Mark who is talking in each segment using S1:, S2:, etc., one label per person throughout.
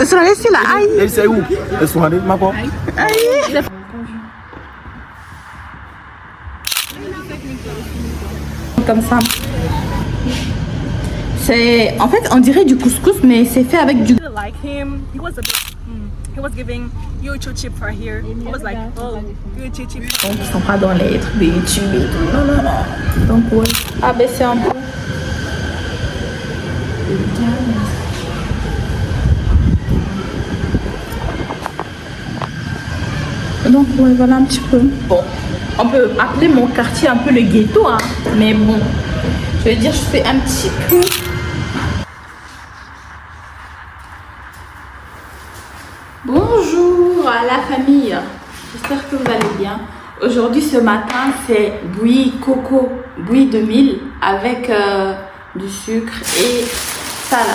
S1: sera laissé là. Aïe.
S2: C'est où?
S1: Aïe. Comme ça. C'est en fait on dirait du couscous mais c'est fait avec du.
S3: Like him, he was a bit. He was giving you a chip for here. I was like, oh, you a chip.
S1: Donc ils sont pas dans les trucs de YouTube et tout. Non non non. Donc ouais. Ah ben c'est un peu. Donc ouais, voilà un petit peu. Bon, on peut appeler mon quartier un peu le ghetto, hein. Mais bon, je veux dire, je fais un petit peu. Bonjour à la famille. J'espère que vous allez bien. Aujourd'hui, ce matin, c'est bouillie coco, bouillie de mil avec du sucre et salade.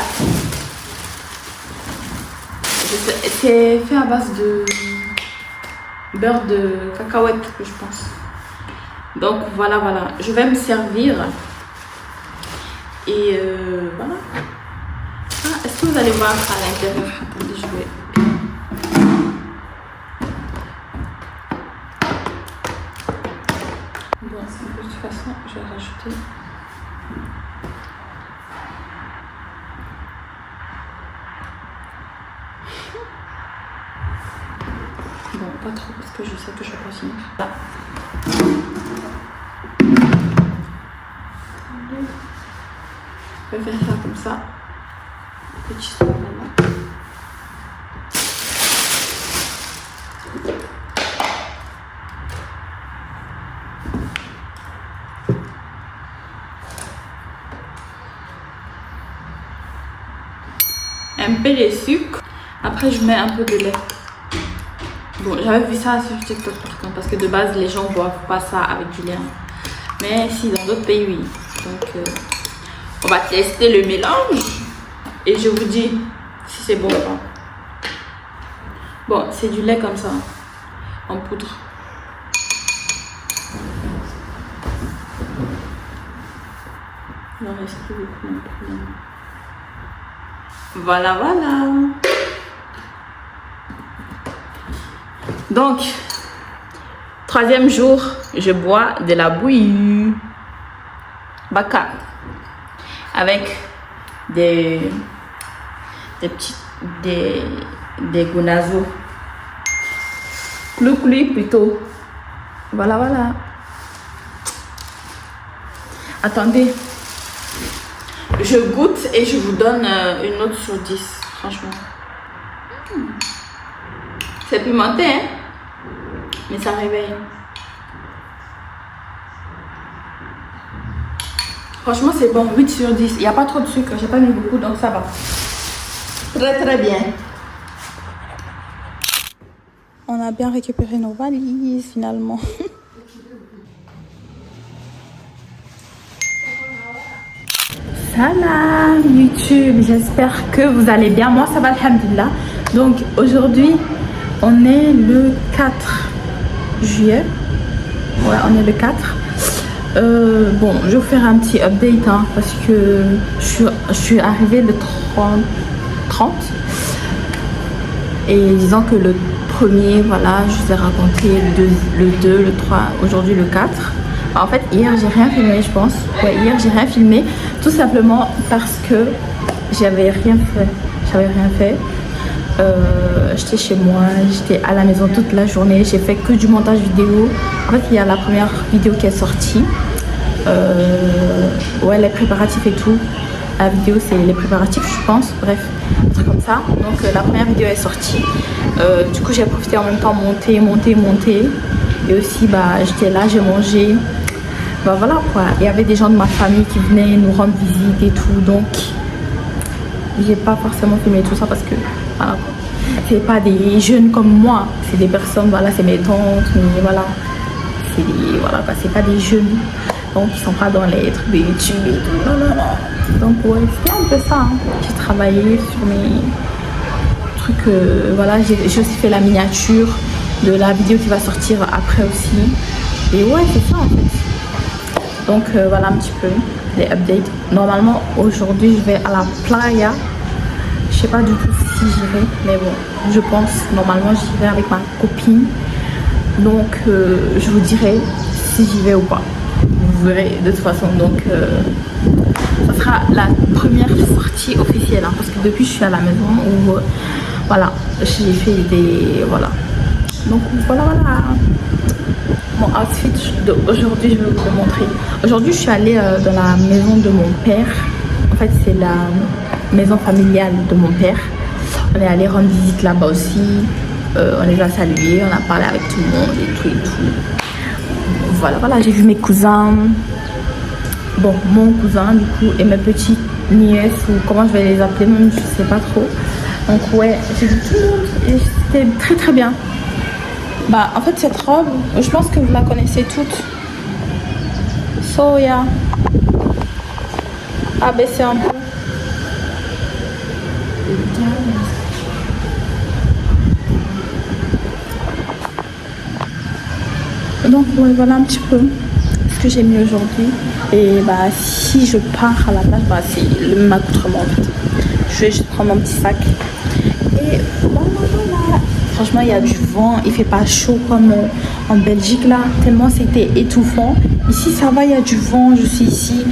S1: C'est fait à base de beurre de cacahuète, je pense. Donc voilà, voilà. Je vais me servir. Et voilà. Ah, est-ce que vous allez voir à l'intérieur? Attendez, je vais. Bon, de toute façon, je vais rajouter. Bon, pas trop parce que je sais que je vais pas finir. Là. Je vais faire ça comme ça. Petit soin maintenant. Un peu de sucre. Après, je mets un peu de lait. Bon, j'avais vu ça sur TikTok parce que de base, les gens ne boivent pas ça avec du lait. Mais si, dans d'autres pays, oui. Donc, on va tester le mélange. Et je vous dis si c'est bon ou pas. Bon, c'est du lait comme ça, en poudre. Il en reste plus beaucoup non plus. Voilà, voilà. Donc, troisième jour, je bois de la bouillie baka avec des gounazos. Clou-clou plutôt. Voilà, voilà. Attendez. Je goûte et je vous donne une note sur 10, franchement. C'est pimenté, hein? Mais ça réveille. Franchement, c'est bon, 8 sur 10. Il n'y a pas trop de sucre, j'ai pas mis beaucoup, donc ça va. Très, très bien. On a bien récupéré nos valises, finalement. Salam YouTube, j'espère que vous allez bien. Moi ça va, alhamdulillah. Donc aujourd'hui on est le 4 juillet. Ouais, on est le 4. Bon, je vais vous faire un petit update hein, parce que je suis arrivée le 30 et disons que le premier, voilà, je vous ai raconté le 2, le 3, aujourd'hui le 4. En fait, hier, j'ai rien filmé, je pense. Ouais, hier, j'ai rien filmé. Tout simplement parce que j'avais rien fait. J'étais chez moi, j'étais à la maison toute la journée. J'ai fait que du montage vidéo. En fait, il y a la première vidéo qui est sortie. Ouais, les préparatifs et tout. La vidéo, c'est les préparatifs, je pense. Bref, un truc comme ça. Donc, la première vidéo est sortie. Du coup, j'ai profité en même temps monter. Et aussi, bah, j'étais là, j'ai mangé. Bah voilà quoi, il y avait des gens de ma famille qui venaient nous rendre visite et tout, donc j'ai pas forcément filmé tout ça parce que voilà, c'est pas des jeunes comme moi, c'est des personnes, voilà, c'est mes tantes, mais voilà, c'est des, voilà quoi, c'est pas des jeunes, donc ils sont pas dans les trucs de YouTube et tout, non. Donc ouais, c'est un peu ça, hein. J'ai travaillé sur mes trucs, voilà, j'ai aussi fait la miniature de la vidéo qui va sortir après aussi, et ouais, c'est ça en fait. Donc voilà un petit peu les updates. Normalement aujourd'hui je vais à la playa sais pas du tout si j'irai, mais bon, je pense normalement j'irai avec ma copine. Donc je vous dirai si j'y vais ou pas. Vous verrez de toute façon. Donc ça sera la première sortie officielle, hein, parce que depuis je suis à la maison où voilà, j'ai fait des voilà. Donc voilà. Mon outfit d'aujourd'hui, je vais vous le montrer. Aujourd'hui, je suis allée dans la maison de mon père. En fait, c'est la maison familiale de mon père. On est allé rendre visite là-bas aussi. On les a salués, on a parlé avec tout le monde et tout. Voilà, j'ai vu mes cousins. Bon, mon cousin du coup et mes petites nièces, ou comment je vais les appeler, même je sais pas trop. Donc ouais, j'ai vu tout le monde et c'était très très bien. Bah en fait cette robe, je pense que vous la connaissez toutes. Soya. Abaisser un peu. Donc ouais, voilà un petit peu ce que j'ai mis aujourd'hui. Et bah si je pars à la plage, bah c'est le même accoutrement en fait. Je vais juste prendre mon petit sac. Et voilà. Franchement, il y a du vent, il fait pas chaud comme en Belgique là, tellement c'était étouffant. Ici, ça va, il y a du vent, je suis ici.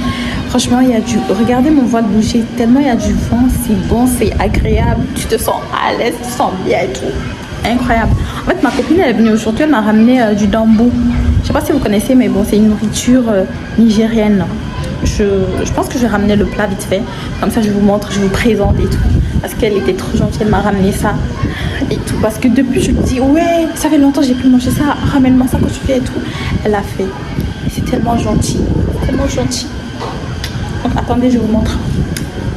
S1: Franchement, il y a du... Regardez mon voile bouger, tellement il y a du vent, c'est bon, c'est agréable. Tu te sens à l'aise, tu te sens bien et tout. Incroyable. En fait, ma copine, elle est venue aujourd'hui, elle m'a ramené du dambo. Je sais pas si vous connaissez, mais bon, c'est une nourriture nigérienne. Je pense que je vais ramener le plat vite fait. Comme ça, je vous montre, je vous présente et tout. Parce qu'elle était trop gentille, elle m'a ramené ça et tout. Parce que depuis, je lui dis, ouais, ça fait longtemps que j'ai pu manger ça, ramène-moi ça quand tu fais et tout. Elle a fait. Et c'est tellement gentil, tellement gentil. Donc, attendez, je vous montre.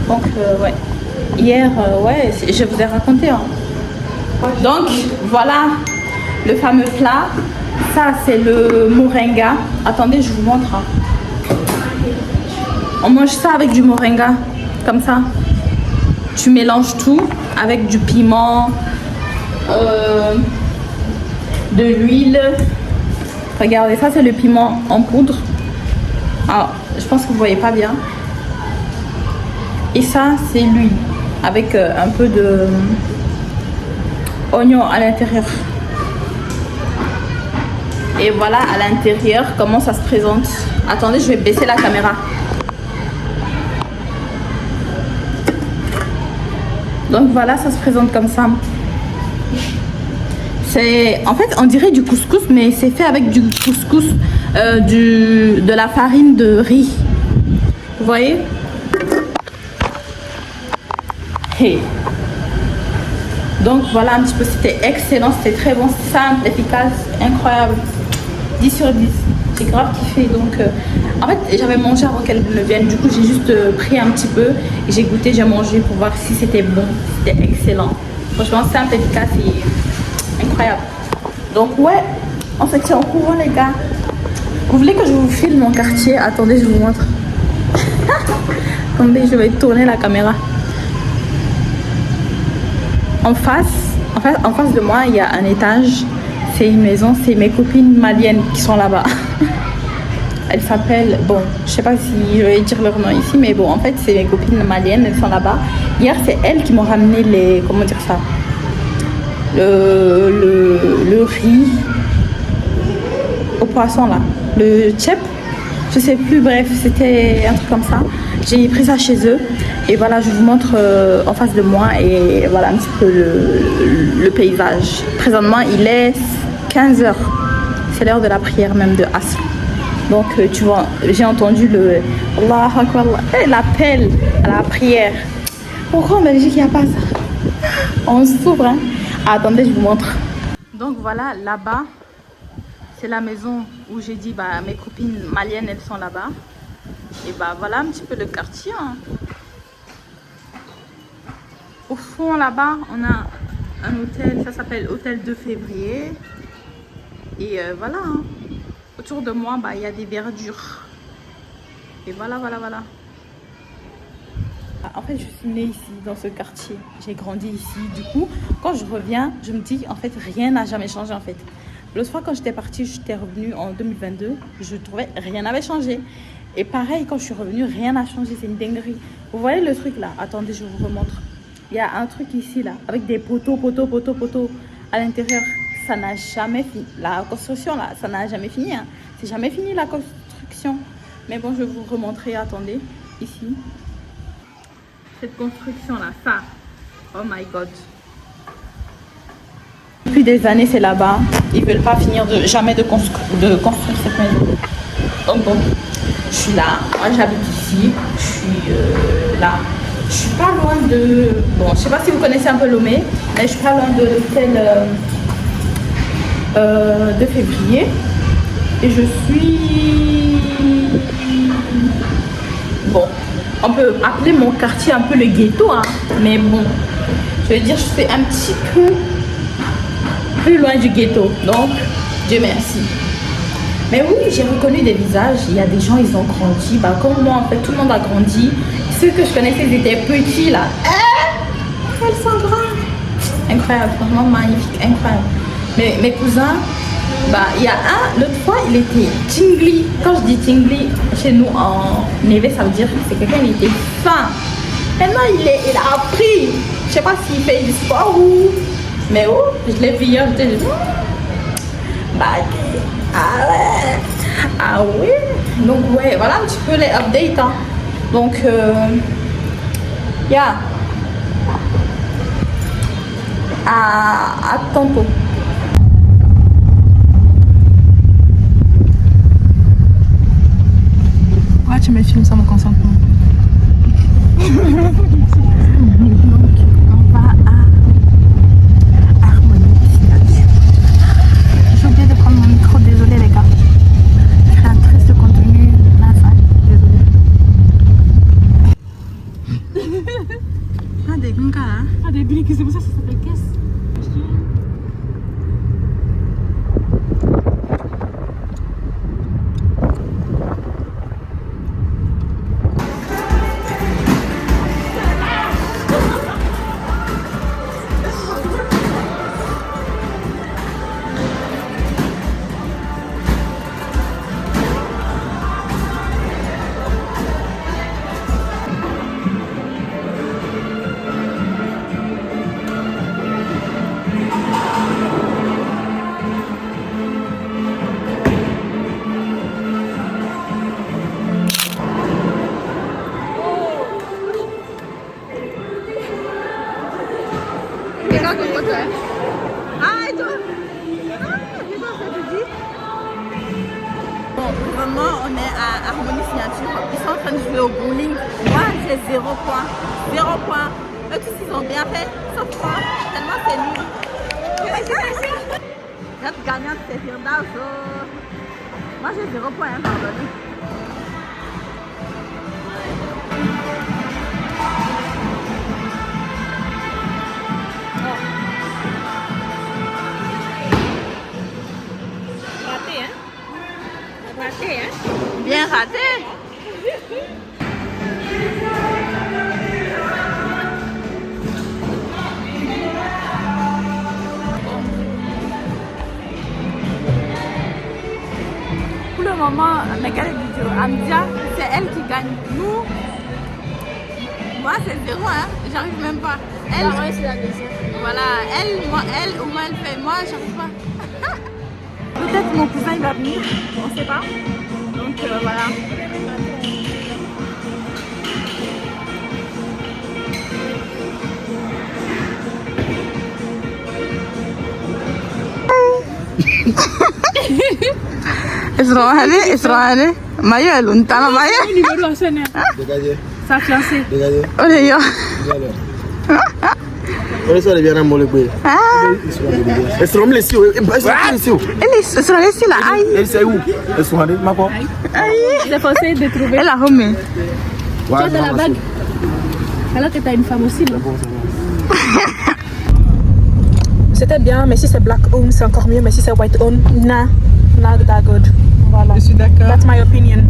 S1: Donc, ouais. Hier, ouais, je vous ai raconté. Hein. Donc, voilà le fameux plat. Ça, c'est le moringa. Attendez, je vous montre. Hein. On mange ça avec du moringa, comme ça. Tu mélanges tout avec du piment, de l'huile. Regardez, ça c'est le piment en poudre. Alors, je pense que vous voyez pas bien. Et ça, c'est l'huile avec un peu de oignon à l'intérieur. Et voilà à l'intérieur comment ça se présente. Attendez, je vais baisser la caméra. Donc voilà, ça se présente comme ça. C'est, en fait, on dirait du couscous, mais c'est fait avec du couscous, de la farine de riz. Vous voyez? Hey. Donc voilà un petit peu, c'était excellent, c'était très bon, simple, efficace, incroyable. 10 sur 10. J'ai grave kiffé. Donc en fait j'avais mangé avant qu'elle me vienne, du coup j'ai juste pris un petit peu et j'ai goûté, j'ai mangé pour voir si c'était bon. C'était excellent, franchement simple, efficace et incroyable. Donc ouais, on se tient au courant les gars. Vous voulez que je vous filme mon quartier? Attendez, je vous montre. Attendez, je vais tourner la caméra. En face de moi il y a un étage, c'est une maison, c'est mes copines maliennes qui sont là-bas. Elles s'appellent, bon, je sais pas si je vais dire leur nom ici, mais bon, en fait, c'est mes copines maliennes, elles sont là-bas. Hier, c'est elles qui m'ont ramené les, comment dire ça, le riz au poisson, là, le tchèp, je sais plus, bref, c'était un truc comme ça. J'ai pris ça chez eux, et voilà, je vous montre en face de moi, et voilà un petit peu le paysage. Présentement, il est 15h, c'est l'heure de la prière même de Asr. Donc tu vois, j'ai entendu le Allah Akbar, l'appel à la prière. Pourquoi en Belgique il n'y a pas ça? On s'ouvre, hein. Ah, attendez, je vous montre. Donc voilà, là-bas, c'est la maison où j'ai dit, bah, mes copines maliennes, elles sont là-bas. Et bah voilà un petit peu le quartier. Hein. Au fond, là-bas, on a un hôtel, ça s'appelle Hôtel 2 février. Et voilà, hein. Autour de moi, bah, y a des verdures. Et voilà. En fait, je suis née ici, dans ce quartier. J'ai grandi ici. Du coup, quand je reviens, je me dis, en fait, rien n'a jamais changé, en fait. L'autre fois, quand j'étais partie, j'étais revenue en 2022, je trouvais rien n'avait changé. Et pareil, quand je suis revenue, rien n'a changé. C'est une dinguerie. Vous voyez le truc là? Attendez, je vous remontre. il y a un truc ici, là, avec des poteaux à l'intérieur. Ça n'a jamais fini. La construction, là, ça n'a jamais fini. Hein. C'est jamais fini, la construction. Mais bon, je vais vous remontrer. Attendez, ici. Cette construction-là, ça. Oh my God. Depuis des années, c'est là-bas. Ils veulent pas finir jamais de construire cette maison. Donc bon, je suis là. Moi, j'habite ici. Je suis là. Je suis pas loin de... Bon, je sais pas si vous connaissez un peu Lomé, mais je suis pas loin de l'hôtel de février. Et je suis... Bon, on peut appeler mon quartier un peu le ghetto, hein. Mais bon, je veux dire, je suis un petit peu plus loin du ghetto. Donc, Dieu merci. Mais oui, j'ai reconnu des visages. Il y a des gens, ils ont grandi. Bah, comme moi, en fait, tout le monde a grandi. Ceux que je connaissais, ils étaient petits, là. Elles sont grandes. Incroyable, franchement magnifique, incroyable. Mais mes cousins, bah, il y a un, l'autre fois, il était tingli. Quand je dis tingli, chez nous, en Neve, ça veut dire que c'est quelqu'un qui était fin. Maintenant, il a appris. Je sais pas s'il fait du sport ou... Mais oh, je l'ai vu hier, j'étais juste... Bah, ah ouais, ah oui. Donc ouais, voilà un petit peu les updates. Hein. Donc, yeah. À tantôt.
S3: Pourquoi tu me filmes sans mon consentement?
S1: Donc, on va à Harmonie. J'ai oublié de prendre mon micro, désolé les gars. Créatrice de contenu, désolé. Ah, des gungas, hein?
S3: Ah, des briques, c'est pour ça que ça s'appelle caisse.
S1: Vraiment, on est à Harmonie Signature. Ils sont en train de jouer au bowling. Moi, j'ai 0 point. 0 point. Eux tous, ils ont bien fait. Sauf moi, tellement c'est nul. Notre gagnante, c'est Firdazo. Moi, j'ai 0 point, hein, pardonnez. Bien raté. Pour le moment, regardez la vidéo. Amdia, c'est elle qui gagne. Nous, moi c'est 0, hein. J'arrive même pas. Elle, c'est la deuxième. Voilà, elle, au moins elle fait. Moi, j'arrive pas. Peut-être mon cousin il va venir, on sait pas. Donc voilà.
S2: Israël, Maya, l'untana Maya.
S3: Ça fiancé.
S2: Olha yo.
S4: Olha só, ele vieram mole com ele. Esse homem lesio, lesio.
S2: Ele Israël ici là. Aïe.
S4: Ele saiu. Esse homem, mas qual?
S3: C'est facile de trouver.
S2: Elle a remis.
S3: Tu as de la bague. Alors que tu as une femme aussi. C'était bien, mais si c'est black owned, c'est encore mieux. Mais si c'est white owned, nah, not that good. Voilà.
S4: Je suis d'accord.
S3: That's my opinion.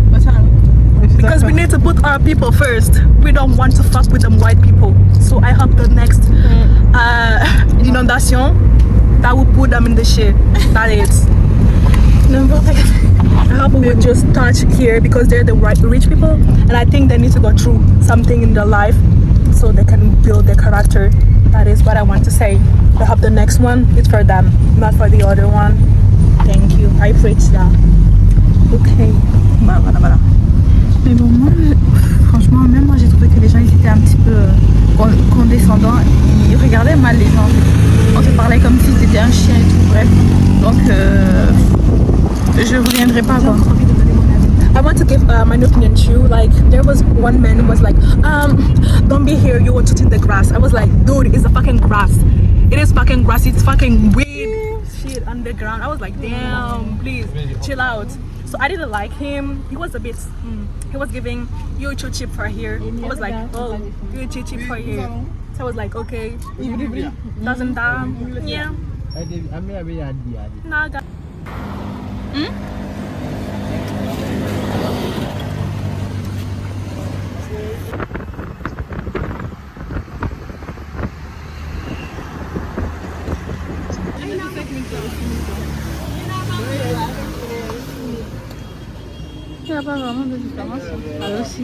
S3: Because we need to put our people first. We don't want to fuck with them white people. So I hope the next inundation that will put them in the shit. That is. I hope we will just touch here because they're the rich people, and I think they need to go through something in their life so they can build their character. That is what I want to say. I hope the next one is for them, not for the other one. Thank you. I preach that. Okay.
S1: Bah voilà. Mais bon, moi, franchement, même moi j'ai trouvé que les gens ils étaient un petit peu condescendants. Ils regardaient mal les gens. On se parlait comme si c'était un chien et tout, bref. Donc, je reviendrai pas quoi.
S3: I want to give my opinion too. Like, there was one man who was like, don't be here, you were touching the grass. I was like, dude, it's a fucking grass. It is fucking grass. It's fucking weed shit on the ground. I was like, damn, please chill out. So I didn't like him. He was a bit, he was giving you too cheap for here. I was like, oh, you too cheap for here. So I was like, okay, doesn't that, yeah. Nah, guys.
S1: Il n'y a pas vraiment de différence. Elle aussi.